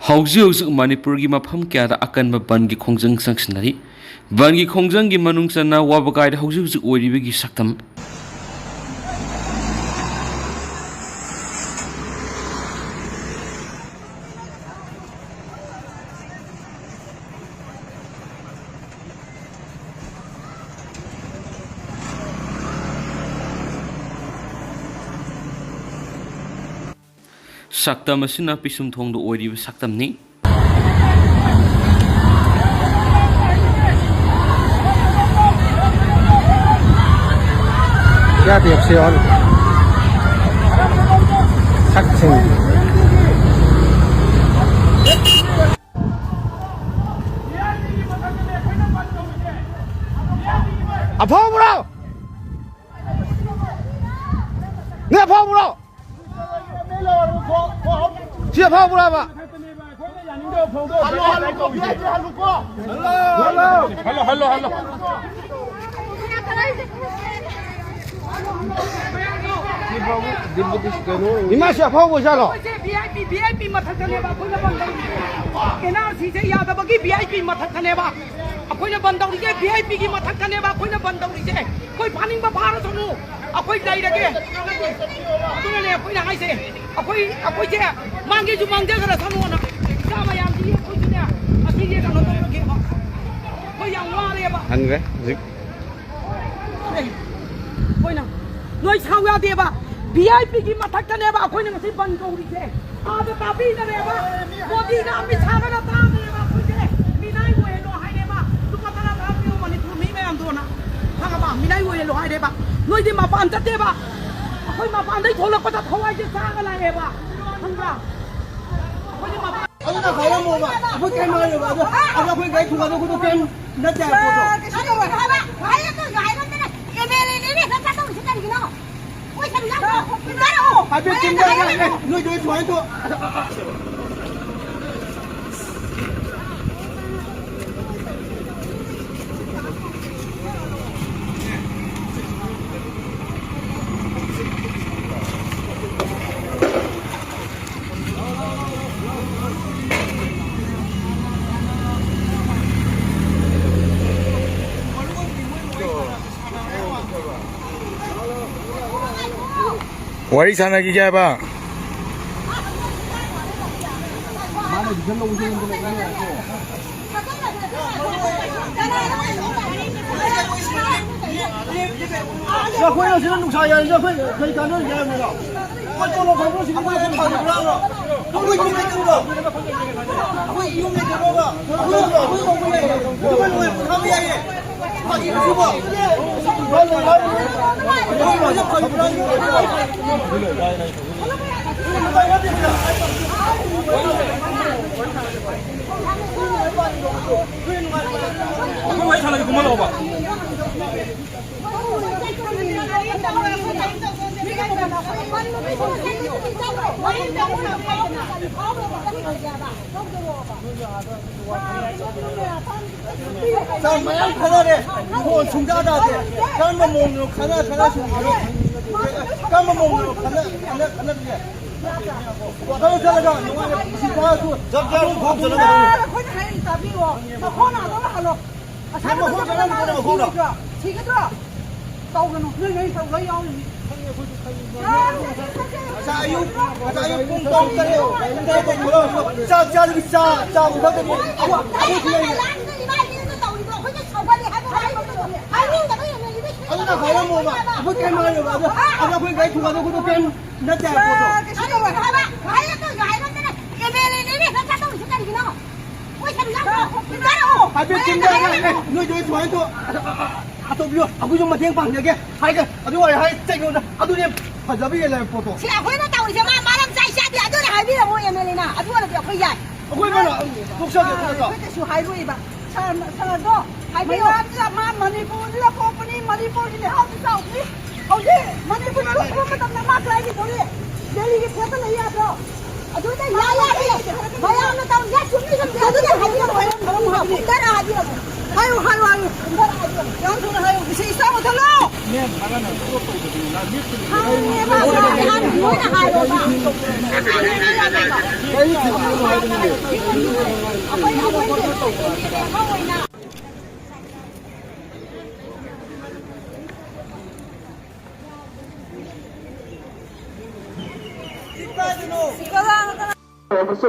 Haojik2 Manipur Mapham kaya akan bangi khongjang sangsnari bangi khongjang gi manungsana wabagai Haojik2 oiribagi saktam saktam asina pisum thongdo oirib saktam ni ya direksyon sakting apa bro ne apa bro siapa bro apa halo你妈小跑过去了。VIP 嘛，他可能吧，可能帮到你。给那是这样的吧，给 VIP 嘛，他可能吧，可能帮到你。VIP 给嘛，他可能吧，可能帮到你。可以把你们爬到上路，可以来的个。当然了，可以还是，可以这，忙个就忙这个了，上路呢。啥嘛样子也可以这样，今天上路都是给好，可以养娃的吧。很个，可以呢。 너희 사회야 돼봐 VIP기 맡았다 내봐 거기는 무슨 번거리지 아도 답이다 내봐 어디가 미사가라 다 내봐 그제 미나이 왜로 하이래봐 누가 따라 다비오 많이 도미매 안 도나 하가봐 미나이 왜로 하이래봐 너희들 마파 안 짰대봐 거기 마파 안 돼 돌아가다 더와이지 사가라 해봐 한가 거기 마파 Ada kaya mo ba? Ako kay Mario ba? Ada ko kay tuwa ko to ken na ta ko to. Ano ba? Kaya to, kaya to na. MLA ni sa ta to sa gino. Oy, sabi lang. Pero. Abi tinda ga no do tuwa to. 와리사나 기자 봐. 자, 거기서 지금 농사야. 이제 거기 가는 사람이라. 빨리 가고 싶은 거 좀 하지 말아라. 거기 이용해 들어가. 거기 이용해 들어가. 거기 가면 해. 아, 이거 봐. 왜 사람이 그만 와봐. 자, 마냥 가나래. 뭐 중자다대. 깐만 먹는 가나 중으로. 깐만 먹는 가나. 와서 살아가. 영화에 무슨 봐도 잡자로 겁들어. 거기 가야 있다 비워. 나 코나 너가 하러. 아, 잘못 혼자는 거는 혼자. 지금 들어. 떠오르는 그런 거 왜 야오니? 자, 이 꽁꽁 때려. 짜 못하게 뭐. Ada kaya mo ba? Ako kay Mario ba? Ada ko kay tuwa ko to ken na ta ko to. Ano ba? Kaya to, kaya to na. MLA ni sa ta to sa gino. Oy, sabi lang. Pero. Abi tinda ga no do tuwa to. Ato biyo, ako yung matiyang pang yage. Hay ka, ado ay hay check mo na. Ado ni pajabi la photo. Si ako na tawo siya malam sa siya di ado na hay biya mo MLA na. Ado na biya ko yan. Ako ba na? Buksa ko to. Pwede siya hay ruiba. Sa do. Hay biya sa Manipur la ko ni Manipur ni how to south ni. Okay, Manipur ko matam na maklay ni boli. Delhi ke phata nahi aap lo. Ado na ya. Baya na tawo ya chumi sam ado na hay biya mo. Dar a diya. Hayo. Yan thona hayo. Isi isa mo thalo. Ne, bana na.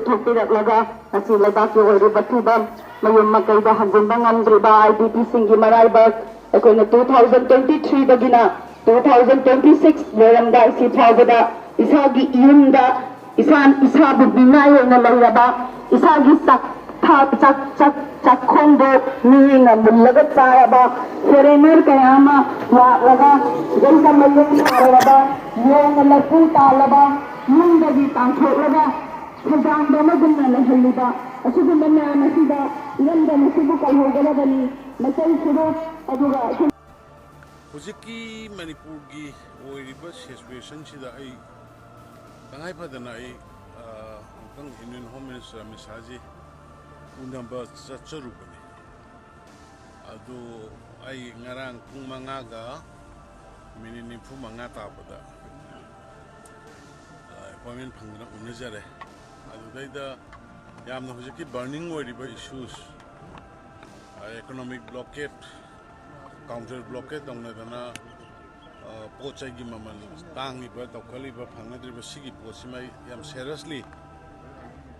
ꯊꯣꯛꯄꯤꯔꯛꯂꯒ ꯉꯁꯤ ꯂꯩꯕꯥꯛꯀꯤ ꯑꯣꯏꯔꯤꯕ ꯐꯤꯕꯝ ꯃꯌꯨꯝ ꯃꯀꯩꯗ ꯍꯟꯖꯤꯟꯕ ꯉꯝꯗ꯭ꯔꯤꯕ IDPꯁꯤꯡꯒꯤ ꯃꯔꯥꯏꯕꯛ ꯑꯩꯈꯣꯏꯅ 2023ꯗꯒꯤꯅ 2026 ꯂꯣꯏꯔꯝꯗꯥꯏꯁꯤ ꯐꯥꯎꯕꯗ ꯏꯁꯥꯒꯤ ꯌꯨꯝꯗ ꯏꯁꯥꯕꯨ ꯃꯤꯅꯥꯏ ꯑꯣꯏꯅ ꯂꯩꯔꯕ ꯏꯁꯥꯒꯤ ꯆꯥꯛꯈꯣꯡꯗꯣ ꯃꯤꯅ ꯃꯨꯜꯂꯒ ꯆꯥꯔꯕ ꯐꯣꯔꯦꯅꯔ ꯀꯌꯥ ꯑꯃ ꯂꯥꯛꯂꯒ ꯒꯩꯁ ꯃꯌꯨꯝ ꯁꯥꯔꯕ ꯌꯣꯡꯅ ꯂꯐꯨ ꯇꯥꯜꯂꯕ ꯌꯨꯝꯗꯒꯤ ꯇꯥꯟꯊꯣꯛꯂꯒ ꯊꯧꯗꯥꯡꯗ ꯑꯃꯒꯨꯝꯅ ꯂꯩꯍꯜꯂꯤꯕ ꯑꯁꯤꯒꯨꯝꯕ ꯃꯌꯥꯝ ꯑꯁꯤꯗ ꯏꯔꯝꯗꯝ ꯑꯁꯤꯕꯨ ꯀꯜꯍꯧꯒꯗꯕꯅꯤ ꯃꯩꯇꯩ ꯐꯨꯔꯨꯞ ꯑꯗꯨꯒ ꯍꯧꯖꯤꯛꯀꯤ ꯃꯅꯤꯄꯨꯔꯒꯤ ꯑꯣꯏꯔꯤꯕ ꯁꯤꯆꯨꯋꯦꯁꯟꯁꯤꯗ ꯑꯩ ꯇꯉꯥꯏ ꯐꯗꯅ ꯑꯩ ꯑꯃꯨꯛꯇꯪ ꯏꯟꯗꯤꯌꯟ ꯍꯣꯝ ꯃꯤꯅꯤꯁꯇꯔ ꯑꯃꯤꯠ ꯁꯥꯍꯖꯤ ꯎꯅꯕ ꯆꯠꯆꯔꯨꯕꯅꯤ ꯑꯗꯨ ꯑꯩ ꯉꯔꯥꯡ ꯄꯨꯡ 5:45 ꯇꯥꯕꯗ ꯑꯦꯄꯣꯏꯟꯃꯦꯟ ꯐꯪꯗꯅ ꯎꯅꯖꯔꯦ ꯑꯗꯨꯗꯩꯗ ꯌꯥꯝꯅ ꯍꯧꯖꯤꯛꯀꯤ ꯕꯔꯅꯤꯡ ꯑꯣꯏꯔꯤꯕ issues economic blockade counter blockade ꯇꯧꯅꯗꯅ ꯄꯣꯠ ꯆꯩꯒꯤ ꯃꯃꯜ ꯇꯥꯡꯉꯤꯕ ꯇꯧꯈꯠꯂꯤꯕ ꯐꯪꯅꯗ꯭ꯔꯤꯕ ꯁꯤꯒꯤ ꯄꯣꯠꯁꯤꯃ ꯌꯥꯝ ꯁꯦꯔꯤꯌꯁꯂꯤ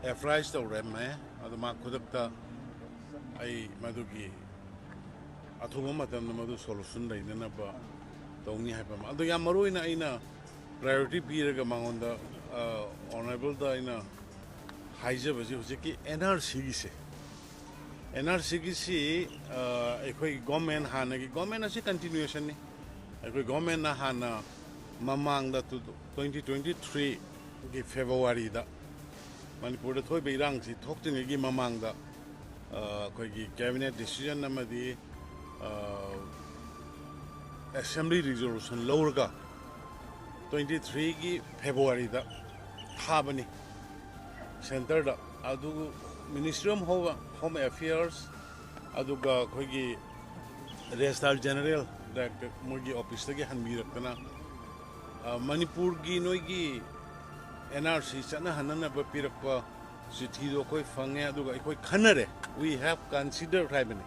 ꯑꯦꯄ꯭ꯔꯥꯏꯖ ꯇꯧꯔꯝꯃꯦ ꯑꯗꯨ ꯃꯥ ꯈꯨꯗꯛꯇ ꯑꯩ ꯃꯗꯨꯒꯤ ꯑꯊꯨꯕ ꯃꯇꯝꯗ ꯃꯗꯨ ꯁꯣꯂꯨꯁꯟ ꯂꯩꯅꯅꯕ ꯇꯧꯅꯤ ꯍꯥꯏꯕ ꯑꯃ ꯑꯗꯨ ꯌꯥꯝ ꯃꯔꯨꯑꯣꯏꯅ ꯑꯩꯅ ꯄ꯭ꯔꯥꯏꯌꯣꯔꯤꯇꯤ ꯄꯤꯔꯒ ꯃꯉꯣꯟꯗ ꯑꯣꯅꯔꯦꯕꯜꯗ ꯑꯩꯅ ꯍꯥꯏꯖꯕꯁꯤ ꯍꯧꯖꯤꯛꯀꯤ NRCꯒꯤꯁꯦ NRCꯒꯤꯁꯤ ꯑꯩꯈꯣꯏ ꯒꯣꯔꯃꯦꯟ ꯍꯥꯟꯅꯒꯤ ꯒꯣꯔꯃꯦꯟ ꯑꯁꯤ ꯀꯟꯇꯤꯅ꯭ꯌꯨꯌꯦꯁꯟꯅꯤ ꯑꯩꯈꯣꯏ ꯒꯣꯔꯃꯦꯟꯅ ꯍꯥꯟꯅ ꯃꯃꯥꯡꯗ 2023ꯒꯤ ꯐꯦꯕ꯭ꯔꯨꯋꯥꯔꯤꯗ ꯃꯅꯤꯄꯨꯔꯗ ꯊꯣꯛꯏꯕ ꯏꯔꯥꯡꯁꯤ ꯊꯣꯛꯇ꯭ꯔꯤꯉꯩꯒꯤ ꯃꯃꯥꯡꯗ ꯑꯩꯈꯣꯏꯒꯤ ꯀꯦꯕꯤꯅꯦꯠ ꯗꯤꯁꯤꯖꯟ ꯑꯃꯗꯤ ꯑꯦꯁꯦꯝꯕ꯭ꯂꯤ ꯔꯤꯖꯣꯂꯨꯁꯟ ꯂꯧꯔꯒ 23ꯒꯤ ꯐꯦꯕ꯭ꯔꯨꯋꯥꯔꯤꯗ ꯊꯥꯕꯅꯤ ꯁꯦꯟꯇꯔꯗ ꯑꯗꯨ ꯃꯤꯅꯤꯁꯇ꯭ꯔꯤ ꯑꯣꯐ ꯍꯣꯝ ꯑꯦꯐꯤꯌꯔꯁ ꯑꯗꯨꯒ ꯑꯩꯈꯣꯏꯒꯤ ꯔꯦꯖꯤꯁꯇ꯭ꯔꯥꯔ ꯖꯦꯅꯔꯦꯜ ꯃꯣꯏꯒꯤ ꯑꯣꯐꯤꯁꯇꯒꯤ ꯍꯟꯕꯤꯔꯛꯇꯅ ꯃꯅꯤꯄꯨꯔꯒꯤ ꯅꯣꯏꯒꯤ NRC ꯆꯠꯅꯍꯟꯅꯅꯕ ꯄꯤꯔꯛꯄ ꯆꯤꯊꯤꯗꯣ ꯑꯩꯈꯣꯏ ꯐꯪꯉꯦ ꯑꯗꯨꯒ ꯑꯩꯈꯣꯏ ꯈꯟꯅꯔꯦ ꯋꯤ ꯍꯦꯞ ꯀꯟꯁꯤꯗꯔꯠ ꯍꯥꯏꯕꯅꯤ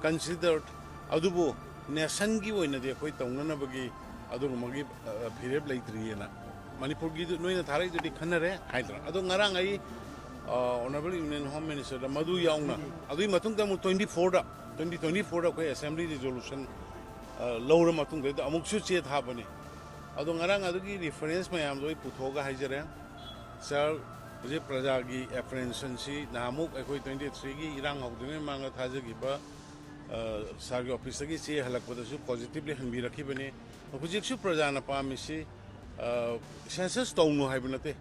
ꯀꯟꯁꯤꯗꯔꯠ ꯑꯗꯨꯕꯨ ꯅꯦꯁꯟꯒꯤ ꯑꯣꯏꯅꯗꯤ ꯑꯩꯈꯣꯏ ꯇꯧꯅꯅꯕꯒꯤ ꯑꯗꯨꯒꯨꯝꯕꯒꯤ ꯐꯤꯔꯦꯞ ꯂꯩꯇ꯭ꯔꯤꯑꯅ ꯃꯅꯤꯄꯨꯔꯒꯤꯗꯨ ꯅꯣꯏꯅ ꯊꯥꯔꯛꯏꯗꯨꯗꯤ ꯈꯟꯅꯔꯦ ꯍꯥꯏꯗ꯭ꯔꯥ ꯑꯗꯣ ꯉꯔꯥꯡ ꯑꯩ ꯑꯣꯅꯔꯦꯕꯜ ꯌꯨꯅꯤꯌꯟ ꯍꯣꯝ ꯃꯤꯅꯤꯁꯇꯔꯗ ꯃꯗꯨ ꯌꯥꯎꯅ ꯑꯗꯨꯒꯤ ꯃꯇꯨꯡꯗ ꯑꯃꯨꯛ 2024ꯗ ꯑꯩꯈꯣꯏ ꯑꯦꯁꯦꯝꯕ꯭ꯂꯤ ꯔꯤꯖꯣꯂꯨꯁꯟ ꯂꯧꯔ ꯃꯇꯨꯡꯗꯩꯗ ꯑꯃꯨꯛꯁꯨ ꯆꯦ ꯊꯥꯕꯅꯤ ꯑꯗꯣ ꯉꯔꯥꯡ ꯑꯗꯨꯒꯤ ꯔꯤꯐꯔꯦꯟꯁ ꯃꯌꯥꯝꯗꯣ ꯑꯩ ꯄꯨꯊꯣꯛꯑꯒ ꯍꯥꯏꯖꯔꯦ ꯁꯥꯔ ꯍꯧꯖꯤꯛ प्रजाꯒꯤ ꯑꯦꯄ꯭ꯔꯦꯟꯁꯟꯁꯤ ꯅꯍꯥꯟꯃꯨꯛ ꯑꯩꯈꯣꯏ 23ꯒꯤ ꯏꯔꯥꯡ ꯍꯧꯗ꯭ꯔꯤꯉꯩ ꯃꯃꯥꯡꯗ ꯊꯥꯖꯈꯤꯕ ꯁꯥꯔꯒꯤ ꯑꯣꯐꯤꯁꯇꯒꯤ ꯆꯦ ꯍꯜꯂꯛꯄꯗꯁꯨ ꯄꯣꯖꯤꯇꯤꯚꯂꯤ ꯍꯟꯕꯤꯔꯛꯈꯤꯕꯅꯤ ꯍꯧꯖꯤꯛꯁꯨ प्रजाꯅ ꯄꯥꯝꯃꯤꯁꯤ ꯁꯦꯟꯁꯁ ꯇꯧꯅꯨ ꯍꯥꯏꯕ ꯅꯠꯇꯦ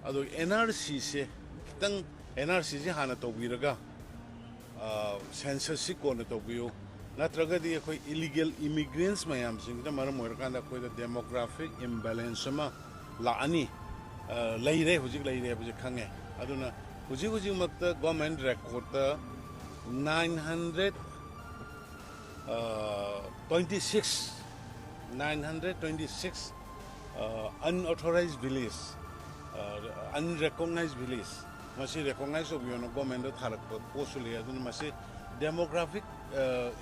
ꯑꯗꯣ NRCꯁꯦ खितंग NRC से हाना तौबीरगा सेंसस कोना तौबियो नत्रगदी अखोई इलीगल इमिग्रेंट्स मयाम सिंगदा मरम ओरकांदा अखोई डेमोग्राफिक इम्बैलेंस अमा लानी लैरे हुजिक लैरे बुजे खंगे अदुना हुजिक हुजिक मक्ता government record 926 unauthorized village unrecognized village मसी recognize of योनो government थारक पोसुले अदुन मसी demographic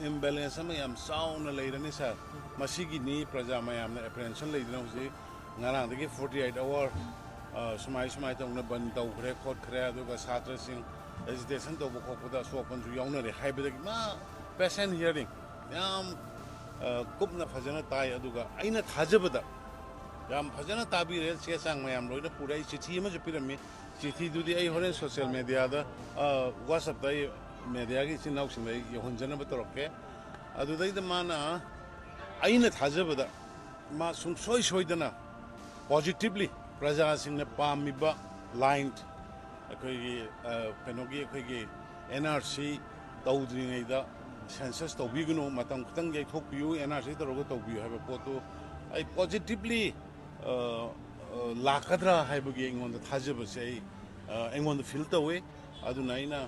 imbalance में यम साउन लेरनी सर मसी की नी प्रजा में यमने apprehension लेरना उसे ngalang degi 48 hour sumai तो उन्हें बंद तो उखरे खोद खरे अदुगा छात्र सिंह hesitation तो वो खोपदा सोपन जो याउने रे हाइबे दगी मा patient hearing यम कुपना फजना ताई अदुगा आइना थाजबदा यम फजना ताबी रे सेसांग में यम लोइना पूरा चिठी में जो पिरमी चिठी दुदी आई होरे सोशल मीडिया दा WhatsApp दा मीडिया की चिनाउ सिंह यहोंजना बतरके अदुदै द माना आइना थाजबदा मा सुंसोय सोयदना पॉजिटिवली प्रजा सिंह पामिबा लाइन अखोगी कनोगी अखोगी NRC तौद्रिङैदा सेंसस तौबिगनो मतम खतंग यथोपियु NRC तरोग तौबियु हाबे पोतो आई पॉजिटिवली लाखद्रा हाइबगी एंगोंद थाजबसे एंगोंद फिल तवे अदुना आइना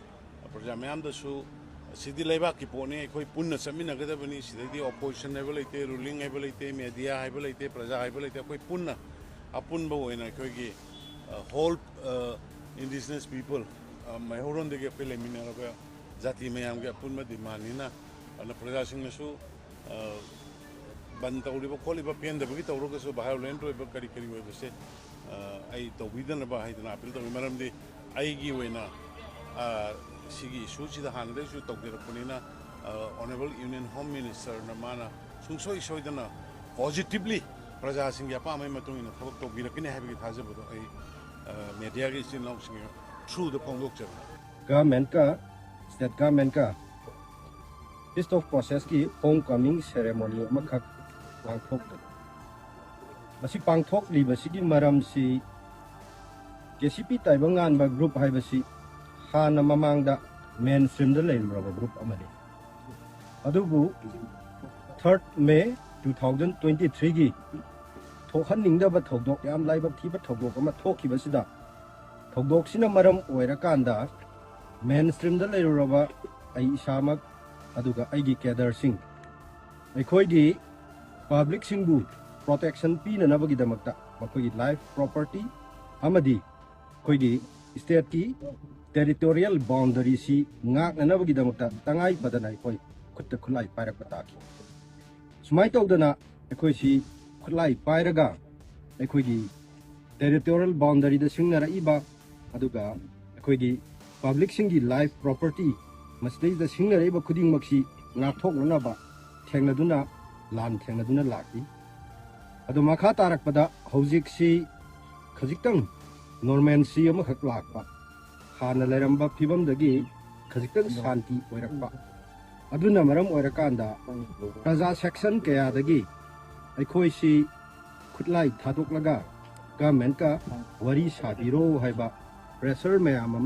प्रजा म्यामदसु सिदी लेबा की पोने कोई पुण्य समिना गदा बनी सिदी ऑपोजिशन है बोले ते रूलिंग है बोले ते मीडिया है बोले ते प्रजा है बोले ते कोई पुण्य अपुन बो है ना कोई की होल इंडिजिनस पीपल महरों देके पहले मिना रहा जाति में हम के अपुन में दिमानी ना अन प्रजा सिंह ने सु बंद तौरी बो खोली बो पेन दबी तौरो के सु बाहर लेन तो करी करी हुए बसे आई तो विधन बा है ना अपील तो मरम दे आई की हुए ना सिगी इशू दा हान दे सु तौदेरपनिना ऑनरेबल यूनियन होम मिनिस्टर न माना सुंसोई सोइदना पॉजिटिवली प्रजा सिंह या पामे मतुंगिना थबक तो बिरकने है बि थाजबदो आई मीडिया के सिन लौसिंग थ्रू द फोंगोक चब गवर्नमेंट का स्टेट गवर्नमेंट का पीस ऑफ प्रोसेस की होम कमिंग सेरेमनी मखक पांगथोक मसी पांगथोक लिबसिगी मरम सी केसीपी ताइबंगान बा ग्रुप हाइबसी हाना ममांगदा मेन स्ट्रीम द लेनब्रब ग्रुप अमने अदुबु 3rd May 2023 गी थोहनिंगदब थौदोक याम लाइबक थीब थौदोक अमा थोखिबसिदा थौदोक सिना मरम ओइराकांदा मेन स्ट्रीम द लेरुरबा आई इसामक अदुगा आईगी कैडर सिंह अखोइगी पब्लिक सिंगबु प्रोटेक्शन पीननबगिदमक्ता मखोइगी लाइफ प्रॉपर्टी अमदी खोइगी स्टेट की टेरिटोरियल बाउंड्री सी ngaknanabagidamata tangai padanai koi khutta khulai pairak pataki sumai tawdana ekhoi si khulai pairaga ekhoi gi territorial boundary द सिंगनरा इबा अदुगा एखोई गी पब्लिक सिंग गी लाइफ प्रॉपर्टी मसले द सिंगनरा इबा खुदिंग मक्सी नाथोकनबा थेंगनदुना लान थेंगनदुना लाकी अदु मखा तारकपदा हौजिक सी खजिक्तंग नॉर्मेंसी अमखक लाकपा हाना लेरंबा फिबमदगी खजिक्तंग शांति ओइरकपा अदुना मरम ओइरकांदा प्रजा सेक्शन कयादगी एखोई सी खुदलाई थादोकलगा गवर्नमेंट का वरी साबिरो हाइबा प्रेशर मैम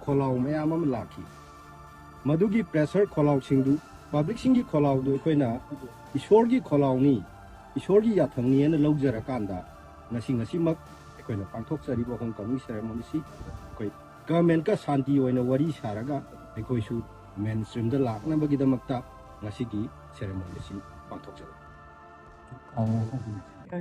खोलाव मैम लाखी मधुगी प्रेशर खोलाव सिंधु पब्लिक सिंगी खोलाव दो अखोइना ईश्वर की खोलावनी ईश्वर की याथंगनी न लौजरकांदा ngasi ngasi mak अखोइना पांथोकसरिबो होम कमिंग सेरेमनी सी अखोइ गवर्नमेंट का शांति ओइना वरी सारगा अखोइसु मेन स्ट्रीम द लाकनबगिदमक्ता ngasi की सेरेमनी सी पांथोकसरि